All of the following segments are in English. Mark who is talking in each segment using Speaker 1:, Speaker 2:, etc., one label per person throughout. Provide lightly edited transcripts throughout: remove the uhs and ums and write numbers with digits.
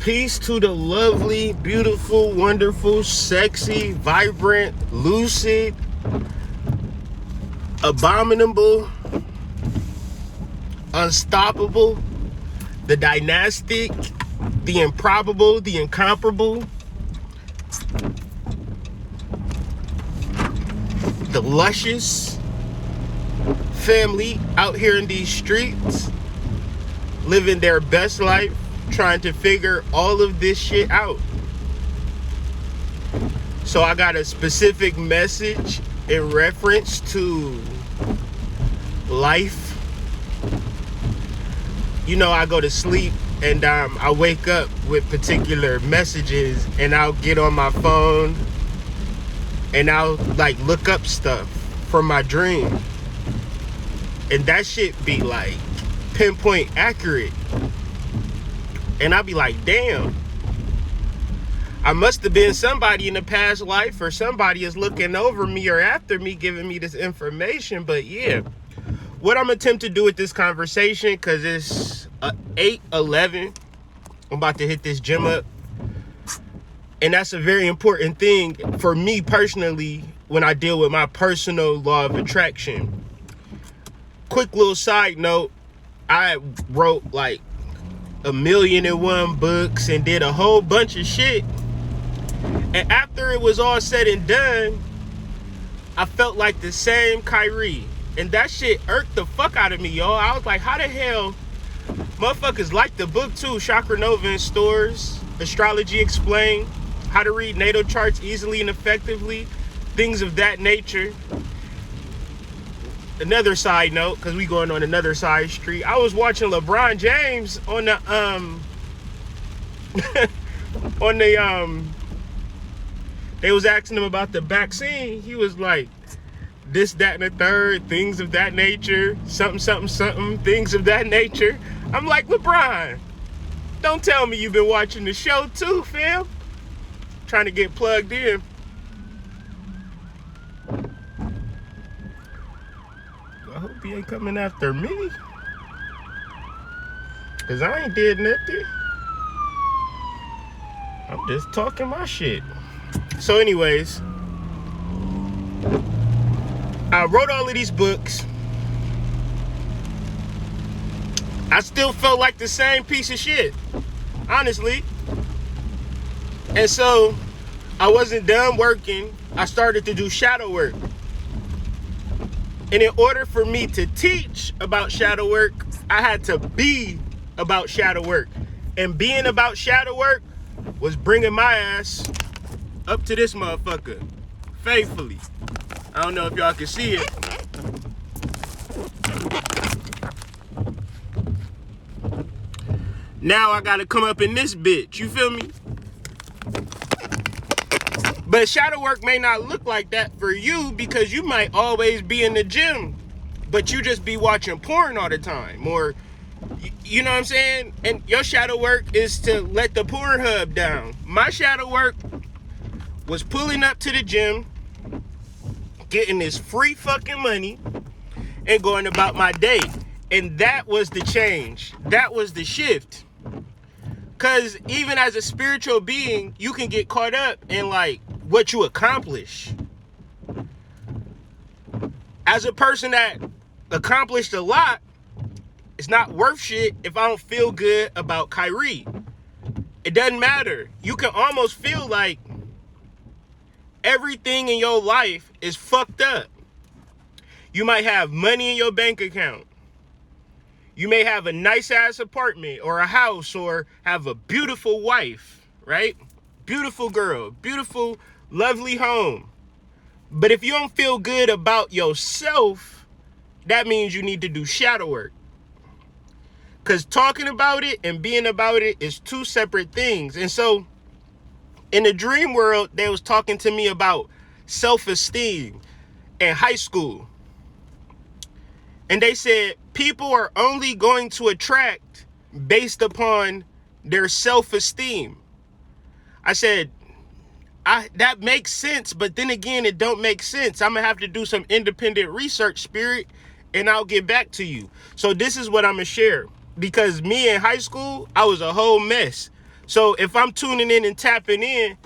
Speaker 1: Peace to the lovely, beautiful, wonderful, sexy, vibrant, lucid, abominable, unstoppable, the dynastic, the improbable, the incomparable, the luscious family out here in these streets, living their best life, trying to figure all of this shit out. So I got a specific message in reference to life. You know, I go to sleep and I wake up with particular messages, and I'll get on my phone and I'll like look up stuff from my dream, and that shit be like pinpoint accurate. And I'll be like, damn, I must have been somebody in the past life, or somebody is looking over me or after me, giving me this information. But yeah, what I'm attempting to do with this conversation, because it's 8:11, I'm about to hit this gym up. And that's a very important thing for me personally when I deal with my personal law of attraction. Quick little side note, I wrote like 1,000,001 books and did a whole bunch of shit. And after it was all said and done, I felt like the same Kyrie. And that shit irked the fuck out of me, y'all. I was like, how the hell motherfuckers like the book too? Chakra Nova in stores, Astrology Explained, How to Read Natal Charts Easily and Effectively, things of that nature. Another side note, because we going on another side street, I was watching LeBron James on the they was asking him about the vaccine. He was like, this, that, and the third, things of that nature, something, something, something, things of that nature. I'm like, LeBron, don't tell me you've been watching the show too, fam. Trying to get plugged in. I hope he ain't coming after me, cause I ain't did nothing. I'm just talking my shit. So anyways, I wrote all of these books. I still felt like the same piece of shit, honestly. And so I wasn't done working. I started to do shadow work. And in order for me to teach about shadow work, I had to be about shadow work. And being about shadow work was bringing my ass up to this motherfucker faithfully. I don't know if y'all can see it. Now I gotta come up in this bitch, you feel me? But shadow work may not look like that for you, because you might always be in the gym, but you just be watching porn all the time, or you know what I'm saying? And your shadow work is to let the porn hub down. My shadow work was pulling up to the gym, getting this free fucking money, and going about my day. And that was the change. That was the shift. Because even as a spiritual being, you can get caught up in like what you accomplish. As a person that accomplished a lot, it's not worth shit if I don't feel good about Kyrie. It doesn't matter. You can almost feel like everything in your life is fucked up. You might have money in your bank account. You may have a nice ass apartment or a house, or have a beautiful wife, right? Beautiful girl, beautiful, lovely home. But if you don't feel good about yourself, that means you need to do shadow work. Because talking about it and being about it is two separate things. And so in the dream world, they was talking to me about self-esteem in high school. And they said people are only going to attract based upon their self-esteem. I said, that makes sense, but then again, it don't make sense. I'm going to have to do some independent research, Spirit, and I'll get back to you. So this is what I'm going to share. Because me in high school, I was a whole mess. So if I'm tuning in and tapping in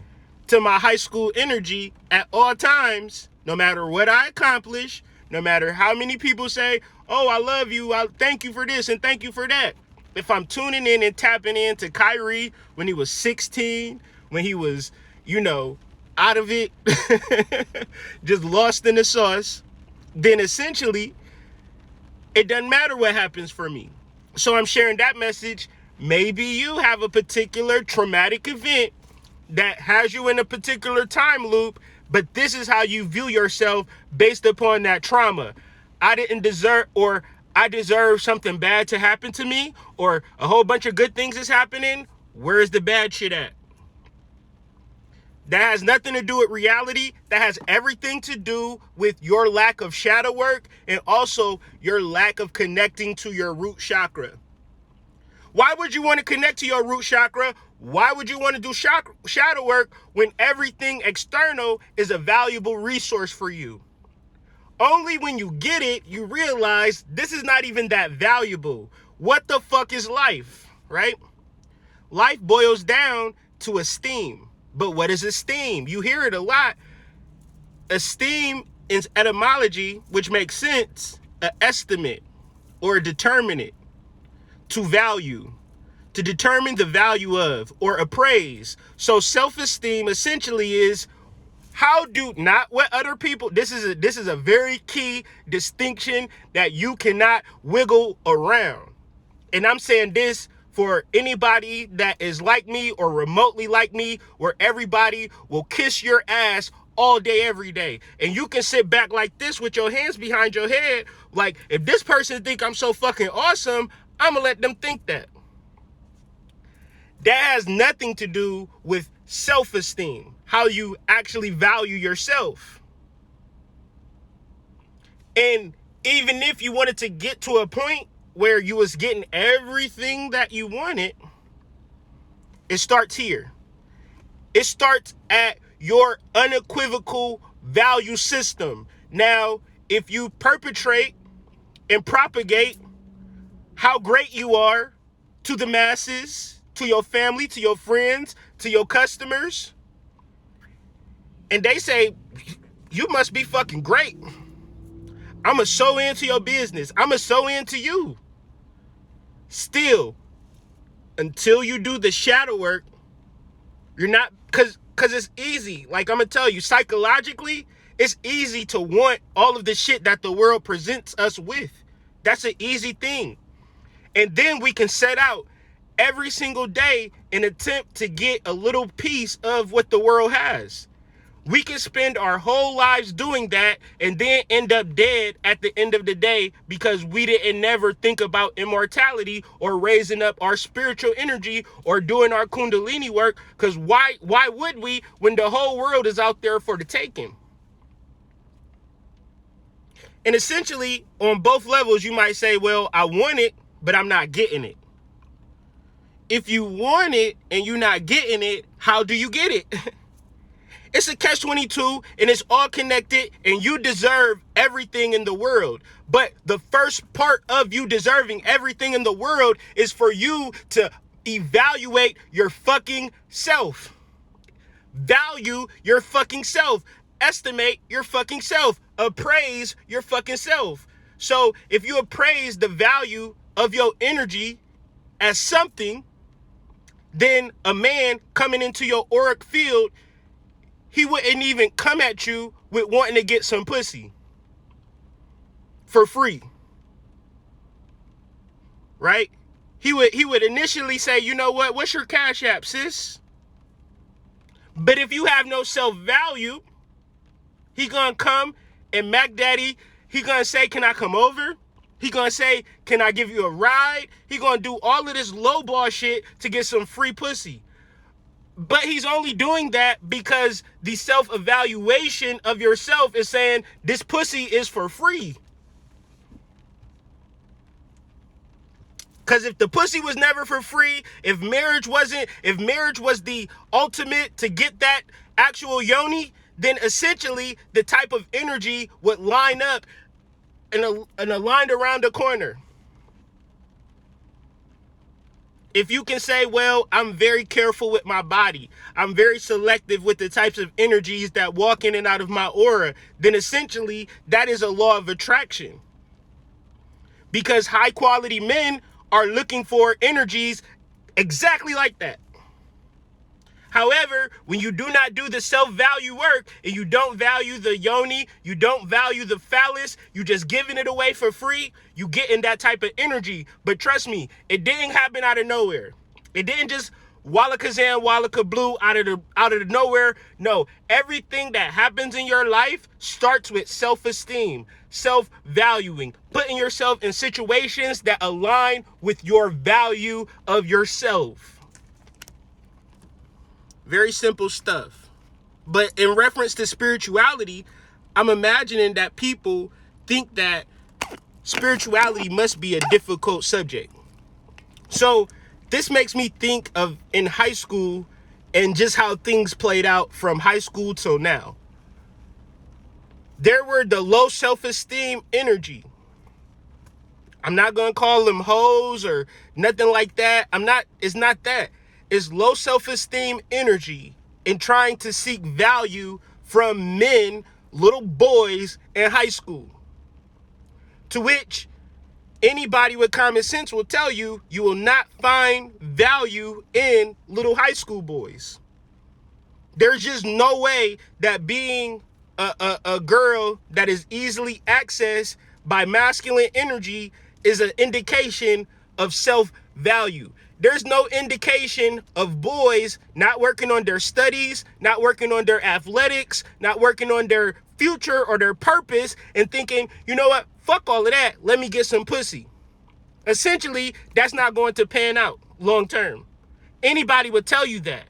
Speaker 1: to my high school energy at all times, no matter what I accomplish, no matter how many people say, oh, I love you, I thank you for this and thank you for that. If I'm tuning in and tapping in to Kyrie when he was 16, when he was, out of it, just lost in the sauce, then essentially it doesn't matter what happens for me. So I'm sharing that message. Maybe you have a particular traumatic event that has you in a particular time loop, but this is how you view yourself based upon that trauma. I didn't deserve, or I deserve something bad to happen to me, or a whole bunch of good things is happening. Where's the bad shit at? That has nothing to do with reality. That has everything to do with your lack of shadow work and also your lack of connecting to your root chakra. Why would you want to connect to your root chakra? Why would you want to do shadow work when everything external is a valuable resource for you? Only when you get it, you realize this is not even that valuable. What the fuck is life, right? Life boils down to esteem. But what is esteem? You hear it a lot. Esteem is etymology, which makes sense, an estimate or a determinant, to value, to determine the value of, or appraise. So self-esteem essentially is how do not what other people, this is a very key distinction that you cannot wiggle around. And I'm saying this for anybody that is like me or remotely like me, where everybody will kiss your ass all day, every day. And you can sit back like this with your hands behind your head. Like, if this person think I'm so fucking awesome, I'm gonna let them think that. That has nothing to do with self-esteem, how you actually value yourself. And even if you wanted to get to a point where you was getting everything that you wanted, it starts here. It starts at your unequivocal value system. Now, if you perpetrate and propagate how great you are to the masses, to your family, to your friends, to your customers, and they say, you must be fucking great. I'ma sew into your business. I'ma sew into you. Still, until you do the shadow work, you're not, because it's easy. Like, I'm gonna tell you, psychologically, it's easy to want all of the shit that the world presents us with. That's an easy thing. And then we can set out every single day and attempt to get a little piece of what the world has. We can spend our whole lives doing that and then end up dead at the end of the day because we didn't never think about immortality or raising up our spiritual energy or doing our kundalini work. Because why would we when the whole world is out there for the taking? And essentially, on both levels, you might say, well, I want it, but I'm not getting it. If you want it and you're not getting it, how do you get it? It's a catch-22 and it's all connected, and you deserve everything in the world. But the first part of you deserving everything in the world is for you to evaluate your fucking self. Value your fucking self. Estimate your fucking self. Appraise your fucking self. So if you appraise the value of your energy as something, then a man coming into your auric field, he wouldn't even come at you with wanting to get some pussy for free, right? He would initially say, you know what? What's your Cash App, sis? But if you have no self-value, he gonna come and Mac Daddy, he gonna say, can I come over? He gonna say, can I give you a ride? He gonna do all of this lowball shit to get some free pussy. But he's only doing that because the self-evaluation of yourself is saying this pussy is for free. Because if the pussy was never for free, if marriage was the ultimate to get that actual yoni, then essentially the type of energy would line up and aligned around the corner. If you can say, well, I'm very careful with my body, I'm very selective with the types of energies that walk in and out of my aura, then essentially that is a law of attraction. Because high quality men are looking for energies exactly like that. However, when you do not do the self-value work and you don't value the yoni, you don't value the phallus, you just giving it away for free, you get in that type of energy. But trust me, it didn't happen out of nowhere. It didn't just walla kazam, walla kabloo out of the nowhere. No, everything that happens in your life starts with self-esteem, self-valuing, putting yourself in situations that align with your value of yourself. Very simple stuff. But in reference to spirituality, I'm imagining that people think that spirituality must be a difficult subject. So this makes me think of in high school and just how things played out from high school till now. There were the low self-esteem energy. I'm not going to call them hoes or nothing like that. It's not that. It's low self-esteem energy in trying to seek value from men, little boys in high school. To which anybody with common sense will tell you, you will not find value in little high school boys. There's just no way that being a girl that is easily accessed by masculine energy is an indication of self-value. There's no indication of boys not working on their studies, not working on their athletics, not working on their future or their purpose and thinking, you know what, fuck all of that, let me get some pussy. Essentially, that's not going to pan out long term. Anybody would tell you that.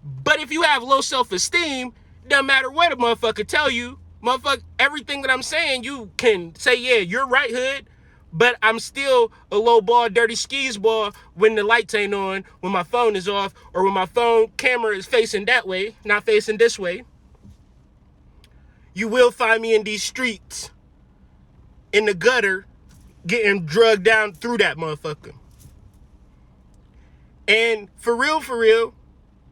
Speaker 1: But if you have low self-esteem, doesn't matter what a motherfucker tell you, motherfucker, everything that I'm saying, you can say, yeah, you're right, hood. But I'm still a low ball, dirty skis ball when the lights ain't on, when my phone is off, or when my phone camera is facing that way, not facing this way. You will find me in these streets, in the gutter, getting drugged down through that motherfucker. And for real,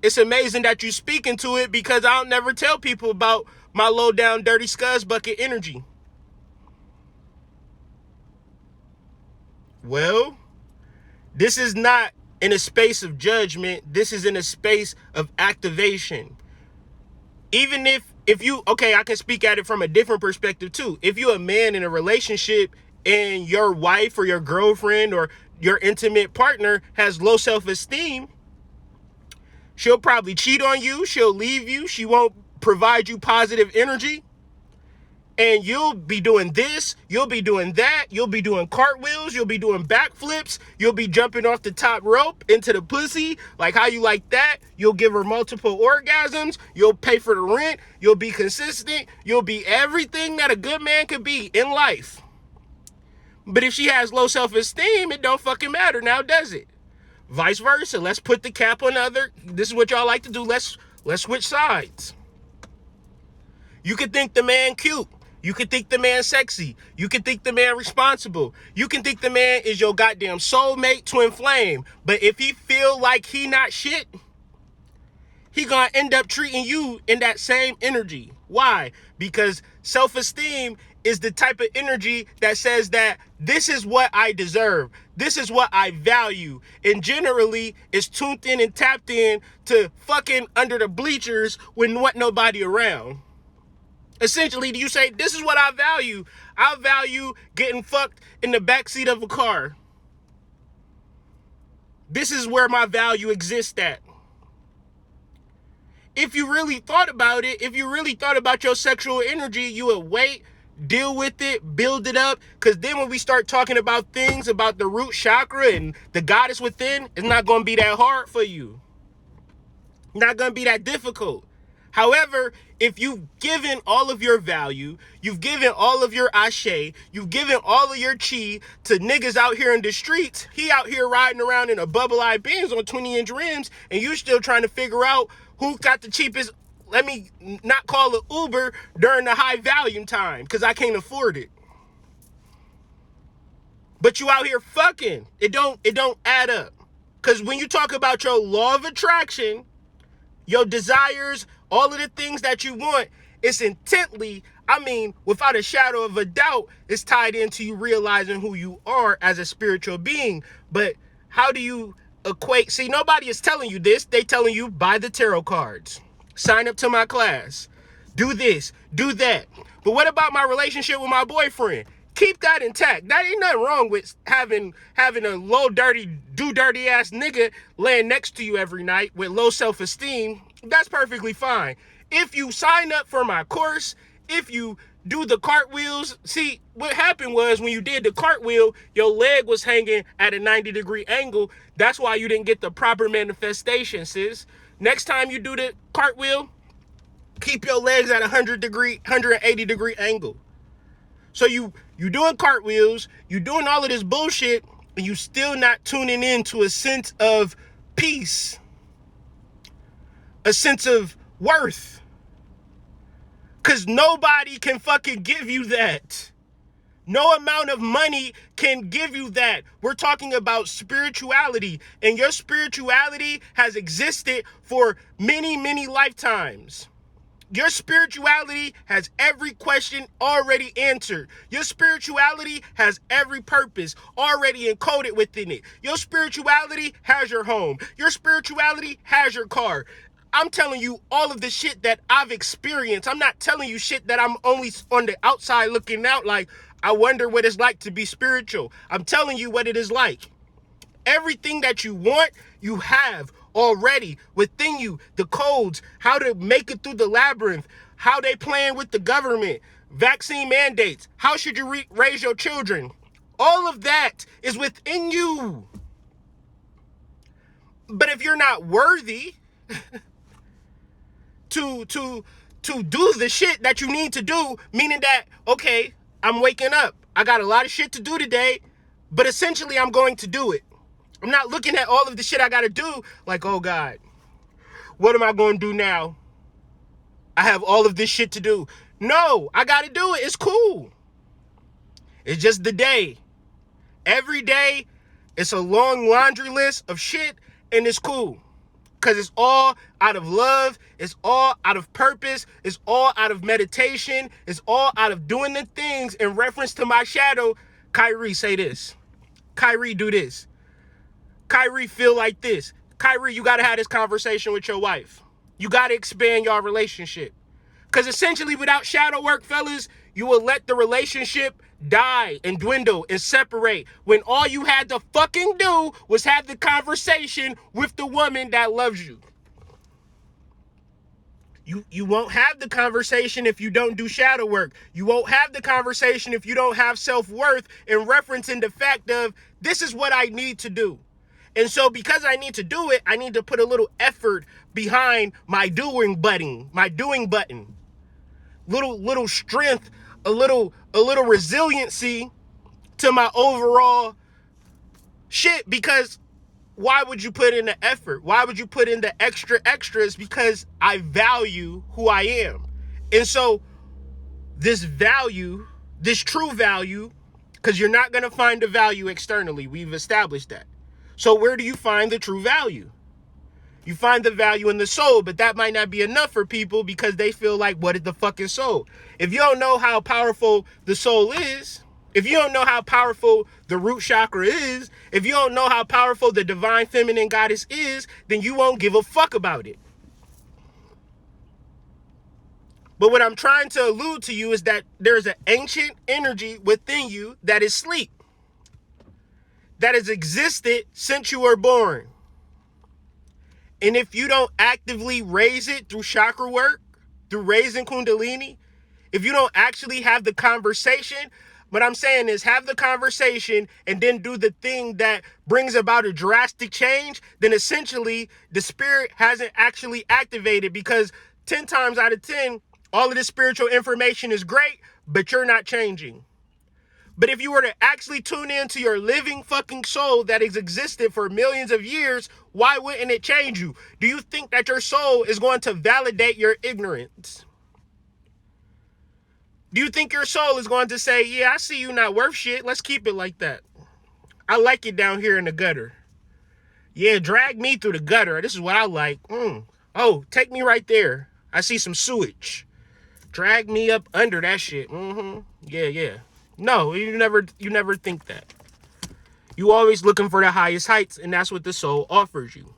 Speaker 1: it's amazing that you speaking to it because I'll never tell people about my low down, dirty scuzz bucket energy. Well, this is not in a space of judgment. This is in a space of activation. Even if you, okay, I can speak at it from a different perspective too. If you're a man in a relationship and your wife or your girlfriend or your intimate partner has low self-esteem, she'll probably cheat on you. She'll leave you. She won't provide you positive energy. And you'll be doing this, you'll be doing that, you'll be doing cartwheels, you'll be doing backflips, you'll be jumping off the top rope into the pussy, like how you like that. You'll give her multiple orgasms, you'll pay for the rent, you'll be consistent, you'll be everything that a good man could be in life. But if she has low self-esteem, it don't fucking matter now, does it? Vice versa. Let's put the cap on the other. This is what y'all like to do. Let's switch sides. You could think the man cute. You can think the man sexy. You can think the man responsible. You can think the man is your goddamn soulmate, twin flame. But if he feel like he not shit, he gonna end up treating you in that same energy. Why? Because self-esteem is the type of energy that says that this is what I deserve. This is what I value. And generally, it's tuned in and tapped in to fucking under the bleachers when what nobody around. Essentially, you say, this is what I value. I value getting fucked in the backseat of a car. This is where my value exists at. If you really thought about it, if you really thought about your sexual energy, you would wait, deal with it, build it up. Because then when we start talking about things about the root chakra and the goddess within, it's not going to be that hard for you. Not going to be that difficult. However, if you've given all of your value, you've given all of your ashe, you've given all of your chi to niggas out here in the streets, he out here riding around in a bubble-eyed Benz on 20-inch rims, and you still trying to figure out who got the cheapest, let me not call it Uber during the high volume time, because I can't afford it. But you out here fucking. It don't add up. Because when you talk about your law of attraction, your desires, all of the things that you want, it's intently, without a shadow of a doubt, it's tied into you realizing who you are as a spiritual being. But how do you equate? See, nobody is telling you this. They telling you, buy the tarot cards, sign up to my class, do this, do that. But what about my relationship with my boyfriend? Keep that intact. That ain't nothing wrong with having a low dirty ass nigga laying next to you every night with low self-esteem. That's perfectly fine. If you sign up for my course, if you do the cartwheels, see what happened was when you did the cartwheel, your leg was hanging at a 90-degree angle. That's why you didn't get the proper manifestation, sis. Next time you do the cartwheel, keep your legs at a 180-degree angle. So you doing cartwheels, you doing all of this bullshit, and you still not tuning in to a sense of peace, a sense of worth. Because nobody can fucking give you that. No amount of money can give you that. We're talking about spirituality, and your spirituality has existed for many, many lifetimes. Your spirituality has every question already answered. Your spirituality has every purpose already encoded within it. Your spirituality has your home. Your spirituality has your car. I'm telling you all of the shit that I've experienced. I'm not telling you shit that I'm only on the outside looking out like, I wonder what it's like to be spiritual. I'm telling you what it is like. Everything that you want, you have already within you. The codes, how to make it through the labyrinth, how they playing with the government, vaccine mandates, how should you raise your children. All of that is within you. But if you're not worthy to do the shit that you need to do, meaning that, okay, I'm waking up, I got a lot of shit to do today, but essentially I'm going to do it. I'm not looking at all of the shit I gotta do like, oh God, what am I gonna do now? I have all of this shit to do. No, I gotta do it. It's cool. It's just the day. Every day, it's a long laundry list of shit, and it's cool. Because it's all out of love. It's all out of purpose. It's all out of meditation. It's all out of doing the things in reference to my shadow. Kyrie, say this. Kyrie, do this. Kyrie, feel like this. Kyrie, you got to have this conversation with your wife. You got to expand your relationship. Because essentially, without shadow work, fellas, you will let the relationship die and dwindle and separate when all you had to fucking do was have the conversation with the woman that loves you. You won't have the conversation if you don't do shadow work. You won't have the conversation if you don't have self-worth in referencing the fact of, this is what I need to do. And so because I need to do it, I need to put a little effort behind my doing button. Little strength, a little resiliency to my overall shit. Because why would you put in the effort? Why would you put in the extras? Because I value who I am. And so this value, this true value, because you're not going to find the value externally. We've established that. So where do you find the true value? You find the value in the soul, but that might not be enough for people because they feel like, what is the fucking soul? If you don't know how powerful the soul is, if you don't know how powerful the root chakra is, if you don't know how powerful the divine feminine goddess is, then you won't give a fuck about it. But what I'm trying to allude to you is that there's an ancient energy within you that is sleep, that has existed since you were born. And if you don't actively raise it through chakra work, through raising Kundalini, if you don't actually have the conversation, what I'm saying is have the conversation and then do the thing that brings about a drastic change, then essentially the spirit hasn't actually activated, because 10 times out of 10, all of this spiritual information is great, but you're not changing. But if you were to actually tune into your living fucking soul that has existed for millions of years, why wouldn't it change you? Do you think that your soul is going to validate your ignorance? Do you think your soul is going to say, yeah, I see you not worth shit. Let's keep it like that. I like it down here in the gutter. Yeah, drag me through the gutter. This is what I like. Oh, take me right there. I see some sewage. Drag me up under that shit. Yeah, yeah. No, you never think that. You always looking for the highest heights, and that's what the soul offers you.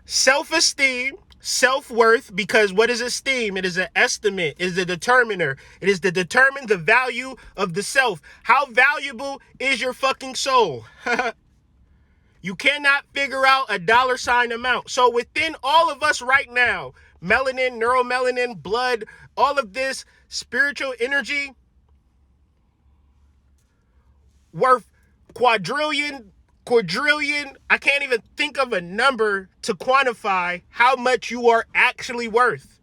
Speaker 1: Self-esteem, self-worth, because what is esteem? It is an estimate, it is a determiner. It is to determine the value of the self. How valuable is your fucking soul? You cannot figure out a dollar sign amount. So within all of us right now, melanin, neuromelanin, blood, all of this spiritual energy worth quadrillion, I can't even think of a number to quantify how much you are actually worth.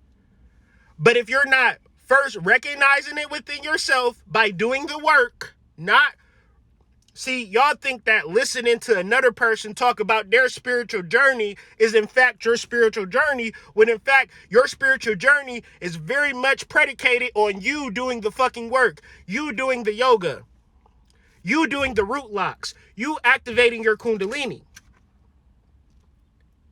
Speaker 1: But if you're not first recognizing it within yourself by doing the work, not see, y'all think that listening to another person talk about their spiritual journey is in fact your spiritual journey, when in fact your spiritual journey is very much predicated on you doing the fucking work, you doing the yoga, you doing the root locks, you activating your kundalini.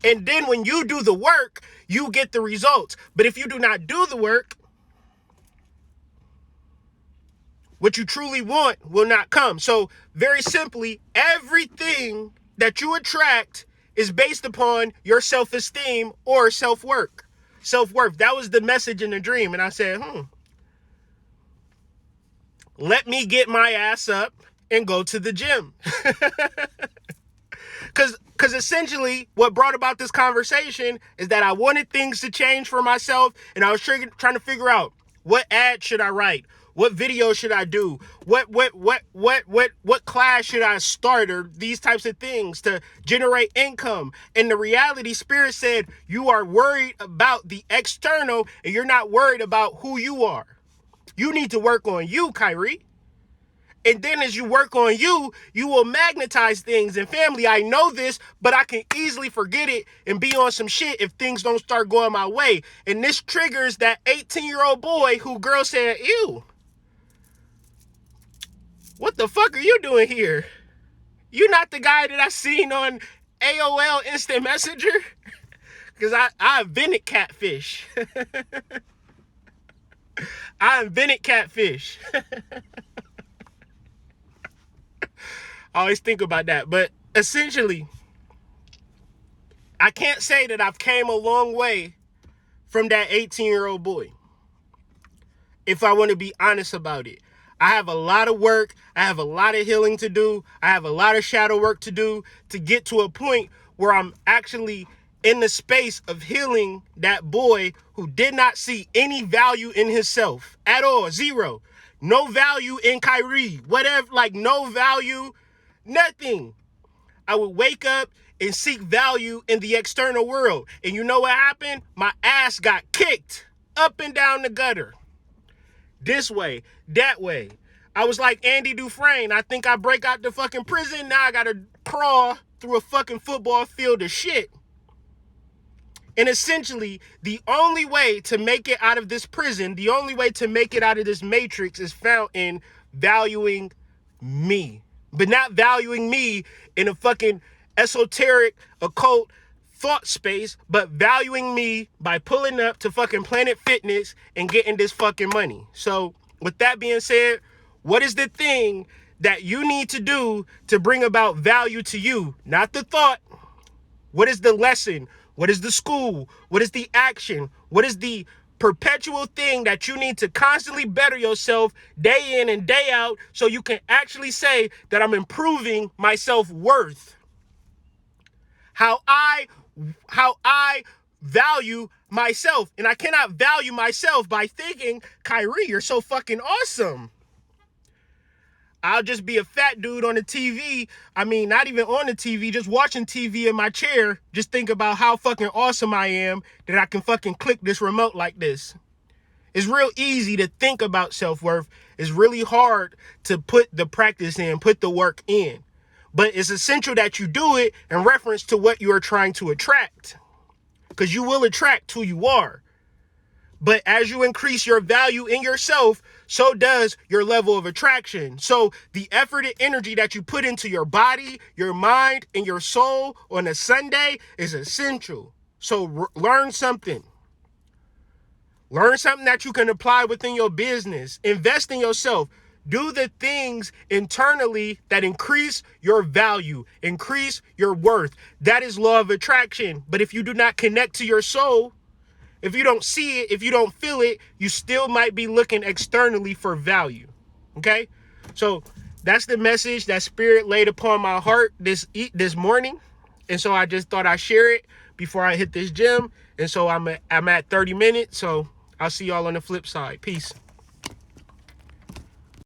Speaker 1: And then when you do the work, you get the results. But if you do not do the work, what you truly want will not come. So very simply, everything that you attract is based upon your self-esteem or self-worth. Self-worth. That was the message in the dream. And I said, let me get my ass up and go to the gym. Because essentially what brought about this conversation is that I wanted things to change for myself, and I was trying to figure out what ad should I write, what video should I do, what class should I start, or these types of things to generate income. And the reality, Spirit said, you are worried about the external and you're not worried about who you are. You need to work on you, Kyrie. And then as you work on you, you will magnetize things. And family, I know this, but I can easily forget it and be on some shit if things don't start going my way. And this triggers that 18-year-old boy who girl said, ew, what the fuck are you doing here? You not the guy that I seen on AOL Instant Messenger? Because I invented catfish. I invented catfish. I always think about that. But essentially, I can't say that I've came a long way from that 18-year-old boy, if I want to be honest about it. I have a lot of work. I have a lot of healing to do. I have a lot of shadow work to do to get to a point where I'm actually in the space of healing that boy who did not see any value in himself at all. Zero. No value in Kyrie. Whatever, like no value. Nothing. I would wake up and seek value in the external world. And you know what happened? My ass got kicked up and down the gutter. This way, that way. I was like Andy Dufresne. I think I break out the fucking prison. Now I gotta crawl through a fucking football field of shit. And essentially, the only way to make it out of this prison, the only way to make it out of this matrix is found in valuing me. But not valuing me in a fucking esoteric, occult thought space, but valuing me by pulling up to fucking Planet Fitness and getting this fucking money. So with that being said, what is the thing that you need to do to bring about value to you? Not the thought. What is the lesson? What is the school? What is the action? What is the perpetual thing that you need to constantly better yourself day in and day out so you can actually say that I'm improving my self-worth? How I value myself. And I cannot value myself by thinking, Kyrie, you're so fucking awesome. I'll just be a fat dude on the TV. I mean, not even on the TV, just watching TV in my chair. Just think about how fucking awesome I am that I can fucking click this remote like this. It's real easy to think about self-worth. It's really hard to put the practice in, put the work in. But it's essential that you do it in reference to what you are trying to attract. Because you will attract who you are. But as you increase your value in yourself, so does your level of attraction. So the effort and energy that you put into your body, your mind, and your soul on a Sunday is essential. So learn something. Learn something that you can apply within your business. Invest in yourself. Do the things internally that increase your value, increase your worth. That is law of attraction. But if you do not connect to your soul, if you don't see it, if you don't feel it, you still might be looking externally for value. Okay? So that's the message that Spirit laid upon my heart this morning. And so I just thought I'd share it before I hit this gym. And so I'm at 30 minutes. So I'll see y'all on the flip side. Peace.